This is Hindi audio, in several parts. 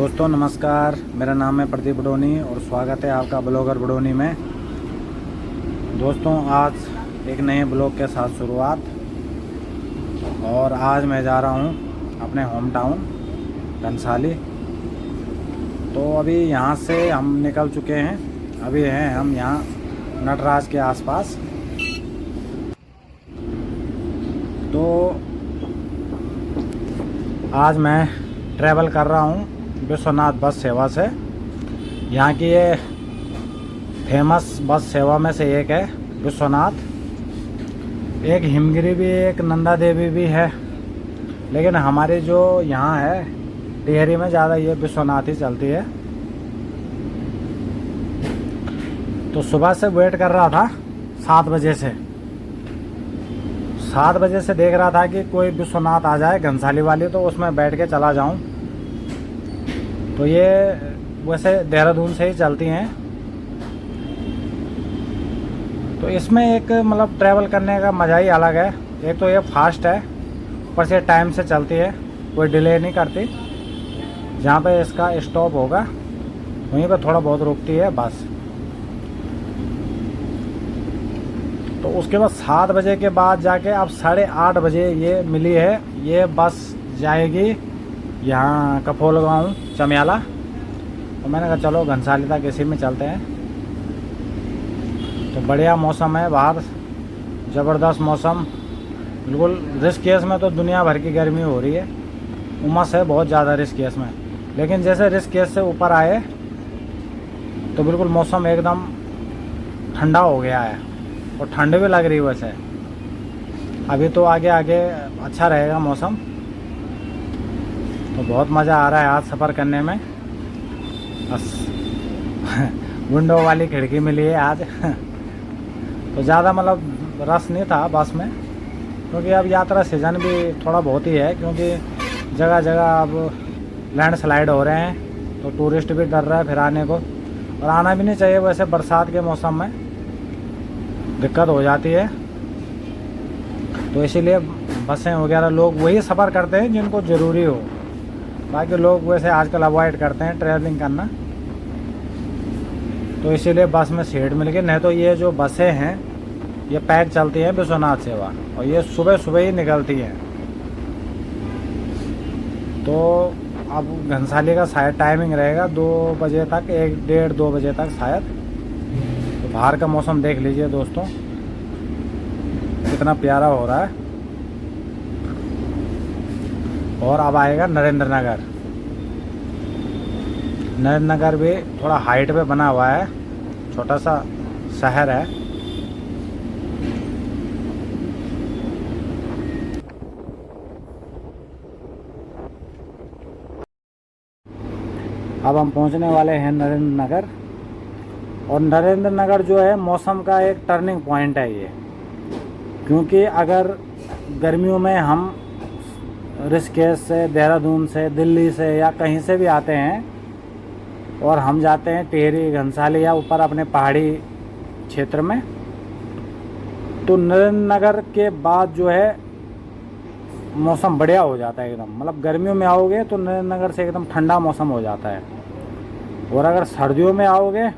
दोस्तों नमस्कार, मेरा नाम है प्रदीप बडोनी और स्वागत है आपका ब्लॉगर बडोनी में। दोस्तों आज एक नए ब्लॉग के साथ शुरुआत। और आज मैं जा रहा हूँ अपने होम टाउन घनसाली। तो अभी यहाँ से हम निकल चुके हैं, अभी हैं हम यहाँ नटराज के आसपास। तो आज मैं ट्रैवल कर रहा हूँ विश्वनाथ बस सेवा से। यहाँ की ये फेमस बस सेवा में से एक है विश्वनाथ। एक हिमगिरी भी, एक नंदा देवी भी है, लेकिन हमारी जो यहाँ है टिहरी में ज़्यादा ये विश्वनाथ ही चलती है। तो सुबह से वेट कर रहा था 7 बजे से। 7 बजे से देख रहा था कि कोई विश्वनाथ आ जाए घनसाली वाली तो उसमें बैठ के चला जाऊं। तो ये वैसे देहरादून से ही चलती हैं। तो इसमें एक मतलब ट्रैवल करने का मज़ा ही अलग है। एक तो ये फास्ट है, ऊपर से टाइम से चलती है, कोई डिले नहीं करती। जहाँ पे इसका स्टॉप होगा वहीं पे थोड़ा बहुत रुकती है बस। तो उसके बाद 7 बजे के बाद जाके अब 8:30 बजे ये मिली है। ये बस जाएगी यहाँ कफोल गाँव चमियाला। तो मैंने कहा चलो घनसाली तक इसी में चलते हैं। तो बढ़िया मौसम है बाहर, ज़बरदस्त मौसम। बिल्कुल ऋषिकेश में तो दुनिया भर की गर्मी हो रही है, उमस है बहुत ज़्यादा ऋषिकेश में। लेकिन जैसे ऋषिकेश से ऊपर आए तो बिल्कुल मौसम एकदम ठंडा हो गया है और ठंड भी लग रही है। वैसे अभी तो आगे आगे अच्छा रहेगा मौसम। तो बहुत मज़ा आ रहा है आज सफ़र करने में। बस विंडो वाली खिड़की मिली है आज। तो ज़्यादा मतलब रस नहीं था बस में, क्योंकि अब यात्रा सीज़न भी थोड़ा बहुत ही है, क्योंकि जगह जगह अब लैंडस्लाइड हो रहे हैं। तो टूरिस्ट भी डर रहा है फिर आने को, और आना भी नहीं चाहिए। वैसे बरसात के मौसम में दिक्कत हो जाती है। तो इसीलिए बसें वगैरह लोग वही सफ़र करते हैं जिनको ज़रूरी हो। बाकी लोग वैसे आजकल अवॉइड करते हैं ट्रैवलिंग करना। तो इसीलिए बस में सीट मिल गई। नहीं तो ये जो बसें हैं ये पैक चलती हैं विश्वनाथ सेवा, और ये सुबह सुबह ही निकलती हैं। तो अब घनसाली का शायद टाइमिंग रहेगा 2 बजे तक, 1, 1:30, 2 बजे तक शायद। तो बाहर का मौसम देख लीजिए दोस्तों, कितना प्यारा हो रहा है। और अब आएगा नरेंद्र नगर। नरेंद्र नगर भी थोड़ा हाइट पे बना हुआ है, छोटा सा शहर है। अब हम पहुंचने वाले हैं नरेंद्र नगर। और नरेंद्र नगर जो है मौसम का एक टर्निंग पॉइंट है ये, क्योंकि अगर गर्मियों में हम ऋषिकेश से, देहरादून से, दिल्ली से या कहीं से भी आते हैं और हम जाते हैं टिहरी, घनसाली या ऊपर अपने पहाड़ी क्षेत्र में, तो नरेंद्र नगर के बाद जो है मौसम बढ़िया हो जाता है एकदम। मतलब गर्मियों में आओगे तो नरेंद्र नगर से एकदम ठंडा मौसम हो जाता है। और अगर सर्दियों में आओगे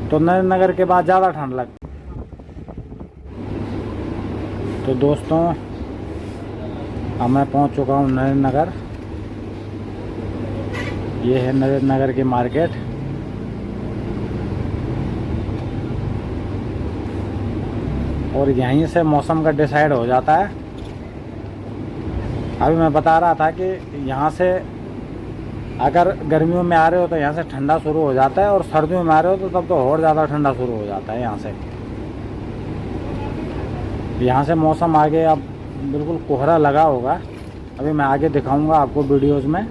तो नरेंद्र नगर के बाद ज़्यादा ठंड लगती है। तो दोस्तों अब मैं पहुंच चुका हूं नरेंद्र नगर। ये है नरेंद्र नगर की मार्केट। और यहीं से मौसम का डिसाइड हो जाता है। अभी मैं बता रहा था कि यहाँ से अगर गर्मियों में आ रहे हो तो यहाँ से ठंडा शुरू हो जाता है, और सर्दियों में आ रहे हो तो तब तो और ज़्यादा ठंडा शुरू हो जाता है यहाँ से। यहाँ से मौसम आगे अब बिल्कुल कोहरा लगा होगा, अभी मैं आगे दिखाऊंगा आपको वीडियोज़ में।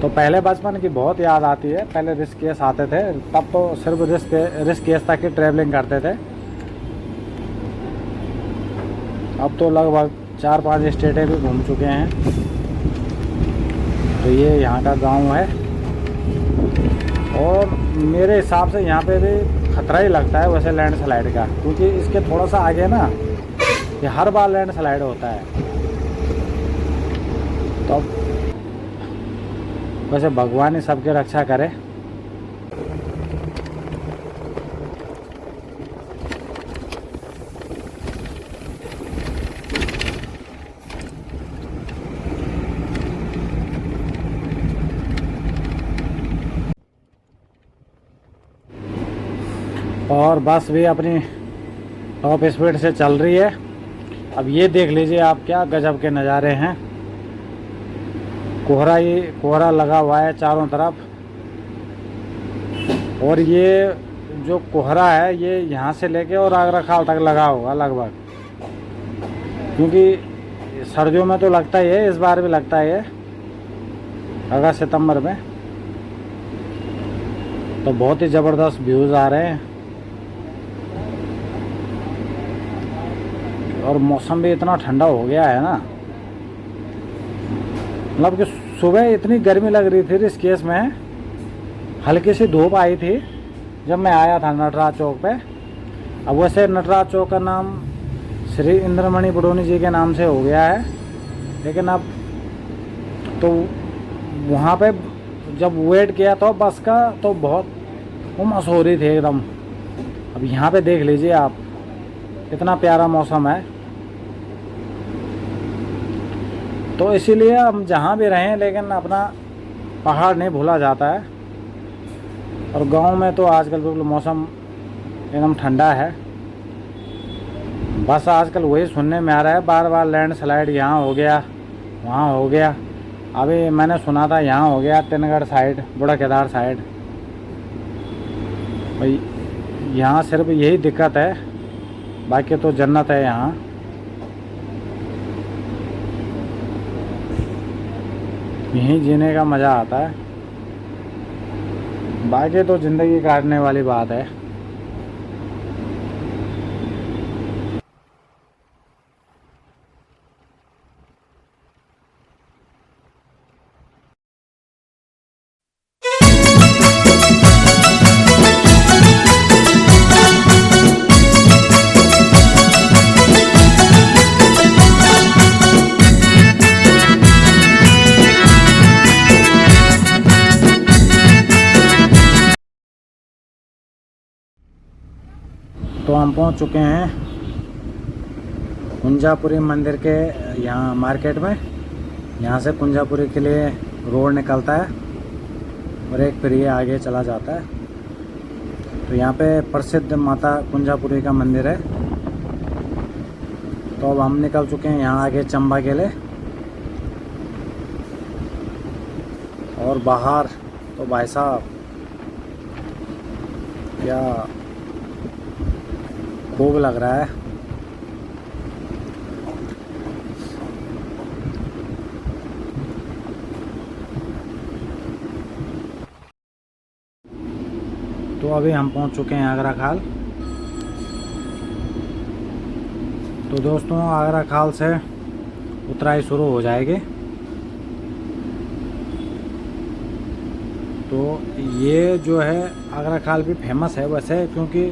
तो पहले बचपन की बहुत याद आती है। पहले ऋषिकेश आते थे, तब तो सिर्फ ऋषिकेश तक ही ट्रैवलिंग करते थे। अब तो लगभग 4-5 स्टेटें भी घूम चुके हैं। तो ये यहाँ का गांव है, और मेरे हिसाब से यहाँ पे भी खतरा ही लगता है वैसे लैंडस्लाइड का, क्योंकि इसके थोड़ा सा आगे ना ये हर बार लैंडस्लाइड होता है। तो वैसे भगवान ही सबकी रक्षा करे। और बस भी अपनी टॉप स्पीड से चल रही है। अब ये देख लीजिए आप, क्या गजब के नज़ारे हैं। कोहरा ही कोहरा लगा हुआ है चारों तरफ। और ये जो कोहरा है ये यहाँ से लेके और आगरा खाल तक लगा होगा लगभग, क्योंकि सर्दियों में तो लगता ही है, इस बार भी लगता है अगस्त सितंबर में। तो बहुत ही ज़बरदस्त व्यूज़ आ रहे हैं। और मौसम भी इतना ठंडा हो गया है ना, मतलब कि सुबह इतनी गर्मी लग रही थी ऋषिकेश में, हल्की सी धूप आई थी जब मैं आया था नटराज चौक पे। अब वैसे नटराज चौक का नाम श्री इंद्रमणि बडोनी जी के नाम से हो गया है, लेकिन अब तो वहाँ पे जब वेट किया तो बस का, तो बहुत उमस हो रही थी एकदम। अब यहाँ पे देख लीजिए आप, कितना प्यारा मौसम है। तो इसीलिए हम जहाँ भी रहें लेकिन अपना पहाड़ नहीं भूला जाता है। और गांव में तो आजकल बिल्कुल मौसम एकदम ठंडा है। बस आजकल वही सुनने में आ रहा है, बार बार लैंडस्लाइड यहाँ हो गया, वहाँ हो गया। अभी मैंने सुना था यहाँ हो गया तिनगढ़ साइड, बूढ़ा केदार साइड। भाई यहाँ सिर्फ यही दिक्कत है, बाकी तो जन्नत है यहाँ। यहीं जीने का मज़ा आता है, बाकी तो ज़िंदगी काटने वाली बात है। तो हम पहुंच चुके हैं कुंजापुरी मंदिर के यहाँ मार्केट में। यहाँ से कुंजापुरी के लिए रोड निकलता है और एक फिर ये आगे चला जाता है। तो यहाँ पे प्रसिद्ध माता कुंजापुरी का मंदिर है। तो अब हम निकल चुके हैं यहाँ आगे चंबा के लिए। और बाहर तो भाई साहब क्या खूब लग रहा है। तो अभी हम पहुंच चुके हैं आगरा खाल। तो दोस्तों आगरा खाल से उतराई शुरू हो जाएगी। तो ये जो है आगरा खाल भी फेमस है वैसे, क्योंकि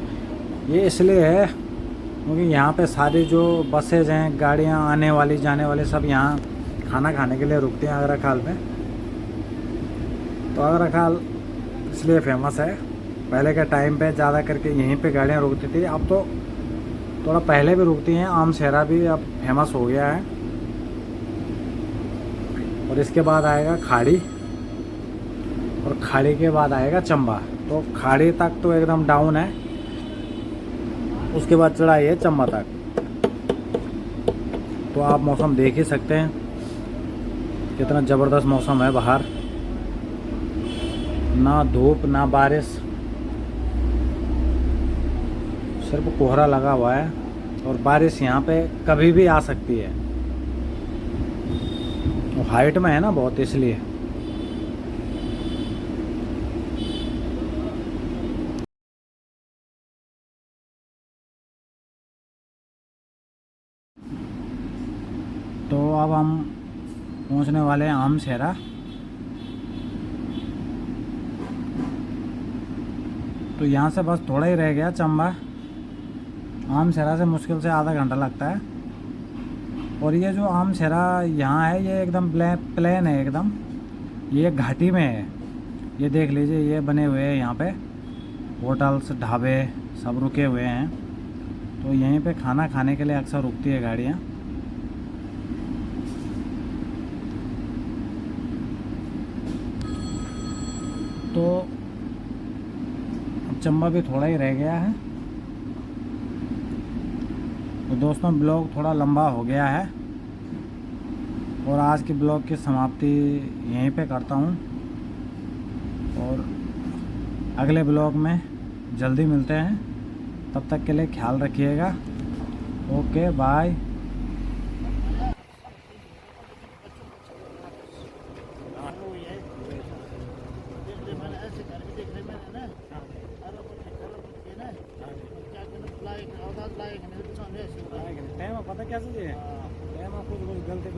ये इसलिए है क्योंकि यहाँ पे सारी जो बसेज हैं, गाड़ियाँ आने वाली जाने वाली सब यहाँ खाना खाने के लिए रुकती हैं आगरा खाल में। तो आगरा खाल इसलिए फेमस है। पहले के टाइम पे ज़्यादा करके यहीं पे गाड़ियाँ रुकती थी, अब तो थोड़ा पहले भी रुकती हैं। आम शहरा भी अब फेमस हो गया है। और इसके बाद आएगा खाड़ी, और खाड़ी के बाद आएगा चंबा। तो खाड़ी तक तो एकदम डाउन है, उसके बाद चढ़ाई है चंबा तक। तो आप मौसम देख ही सकते हैं कितना ज़बरदस्त मौसम है बाहर, ना धूप ना बारिश, सिर्फ कोहरा लगा हुआ है। और बारिश यहाँ पे कभी भी आ सकती है, वो हाइट में है ना बहुत, इसलिए। तो अब हम पहुंचने वाले हैं आम शहरा। तो यहाँ से बस थोड़ा ही रह गया चंबा। आम शहरा से मुश्किल से आधा घंटा लगता है। और ये जो आम शहरा यहाँ है ये एकदम प्लेन है एकदम, ये घाटी में है। ये देख लीजिए ये बने हुए हैं यहाँ पे होटल्स ढाबे सब रुके हुए हैं। तो यहीं पे खाना खाने के लिए अक्सर रुकती है गाड़ियाँ। तो अब चंबा भी थोड़ा ही रह गया है। तो दोस्तों ब्लॉग थोड़ा लंबा हो गया है और आज के ब्लॉग की समाप्ति यहीं पे करता हूँ और अगले ब्लॉग में जल्दी मिलते हैं। तब तक के लिए ख्याल रखिएगा। Okay bye. टाइम पता क्या चाहिए टाइम कुछ गलती